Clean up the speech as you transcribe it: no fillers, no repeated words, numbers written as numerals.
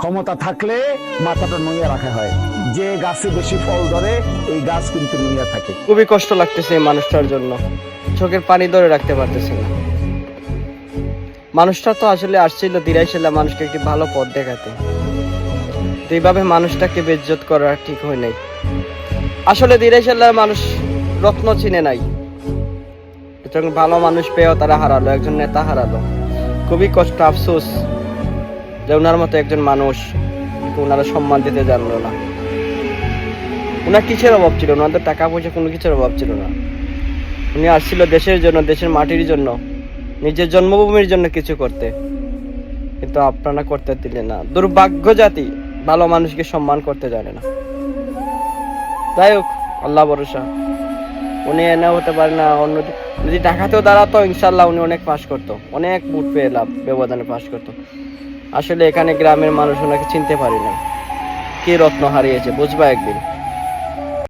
ক্ষমতা থাকলে মাথাটা নুইয়ে রাখা হয়, যে গাছে বেশি ফল ধরে এই গাছ কিন্তু নুইয়ে থাকে। খুবই কষ্ট লাগতেছে এই মানুষটার জন্য, চোখের পানি ধরে রাখতে পারতেছে না। মানুষটা তো আসলে আসছিল দিরাইশালা মানুষকে একটি ভালো পথ দেখাতে, তো এইভাবে মানুষটাকে বেজ্জত করা ঠিক হয় নাই। আসলে দিরাইশালার মানুষ রত্ন চিনে নাই, একজন ভালো মানুষ পেয়েও তারা হারালো, একজন নেতা হারালো। খুবই কষ্ট, আফসোস যে ওনার মতো একজন মানুষ ওনারা সম্মান দিতে জানলো না। ওনার কিসের অভাব ছিল? ওনাদের টাকা পয়সা কোনো কিছুর অভাব ছিল না। উনি আসছিল দেশের জন্য, দেশের মাটির জন্য, নিজের জন্মভূমির জন্য কিছু করতে, কিন্তু আপনারা করতে দিলেন না। দুর্ভাগ্য জাতি ভালো মানুষকে সম্মান করতে জানে না। যাই হোক, আল্লাহ ভরসা। উনি এনে হতে পারে না, অন্য যদি ঢাকাতেও দাঁড়াতো ইনশাল্লাহ উনি অনেক পাস করতো, অনেক ভোট পেয়ে লাভ ব্যবধানে পাস করতো। আসলে এখানে গ্রামের মানুষ ওনাকে চিনতে পারি না, কি রত্ন হারিয়েছে বুঝবা একদিন।